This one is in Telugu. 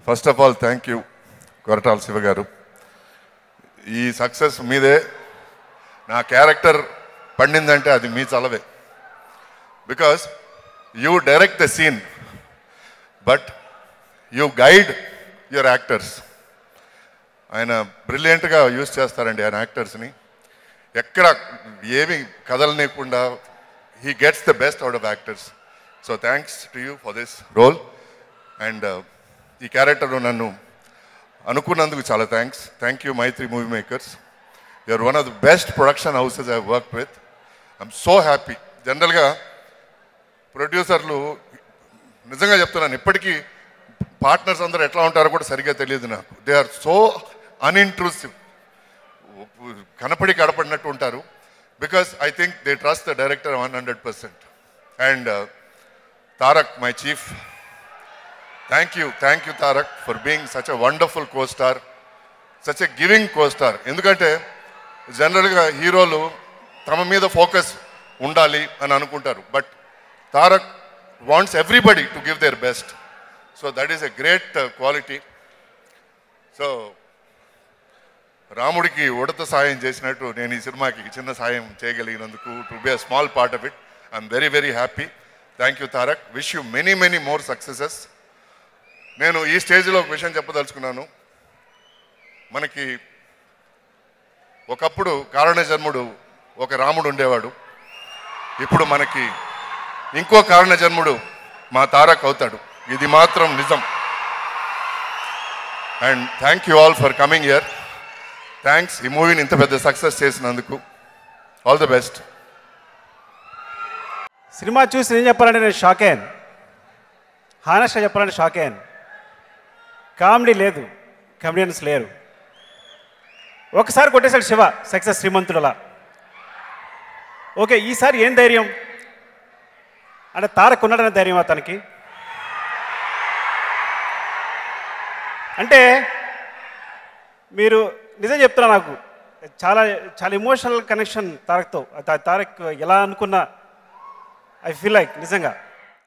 First of all thank you Koratala Siva garu. ఈ సక్సెస్ మీదే. నా క్యారెక్టర్ పండిందంటే అది మీ చలవే. Because you direct the scene but you guide your actors. ఆయన బ్రిలియంట్గా యూజ్ చేస్తారండి ఆయన యాక్టర్స్ని. ఎక్కడ ఏమి కదలనేకుండా he gets the best out of actors. So thanks to you for this role. And ఈ క్యారెక్టర్లో నన్ను అనుకున్నందుకు చాలా thanks. Thank you Mythri movie makers. You are one of the best production houses I work with. I'm so happy. జనరల్గా ప్రొడ్యూసర్లు నిజంగా చెప్తున్నాను, ఇప్పటికీ పార్ట్నర్స్ అందరూ ఎట్లా ఉంటారో కూడా సరిగ్గా తెలియదు నాకు. They are so unintrusive. కనపడి కడపడినట్టు ఉంటారు. Because I think they trust the director 100%. And Tarak, my chief, thank you Tarak for being such a wonderful co-star, such a giving co-star. ఎందుకంటే జనరల్గా హీరోలు తమ మీద ఫోకస్ ఉండాలి అని అనుకుంటారు. But Tarak wants everybody to give their best. So that is a great quality. So రాముడికి ఉడత సాయం చేసినట్టు నేను ఈ సినిమాకి చిన్న సాయం చేయగలిగినందుకు, to be a small part of it, I'm very very happy. Thank you Tarak. Wish you many many more successes. నేను ఈ స్టేజ్లో ఒక విషయం చెప్పదలుచుకున్నాను. మనకి ఒకప్పుడు కారణజన్ముడు ఒక రాముడు ఉండేవాడు. ఇప్పుడు మనకి ఇంకో కారణజన్ముడు మా తారక్ అవుతాడు. ఇది మాత్రం నిజం. And thank you all for coming here. Thanks ఈ మూవీని ఇంత పెద్ద సక్సెస్ చేసినందుకు. All the best. సినిమా చూసి నేను చెప్పాలంటే నేను షాక్ అయ్యాను. హానెస్ట్గా చెప్పాలంటే షాక్ అయ్యాను. కామెడీ లేదు, కమెడియన్స్ లేరు. ఒకసారి కొట్టేశాడు శివ సక్సెస్ శ్రీమంతుడులా. ఓకే, ఈసారి ఏం ధైర్యం అంటే తారక్ ఉన్నాడనే ధైర్యం అతనికి. అంటే మీరు నిజం చెప్తున్నా, నాకు చాలా చాలా ఎమోషనల్ కనెక్షన్ తారక్తో. తారక్ ఎలా అనుకున్నా ఐ ఫీల్ లైక్ నిజంగా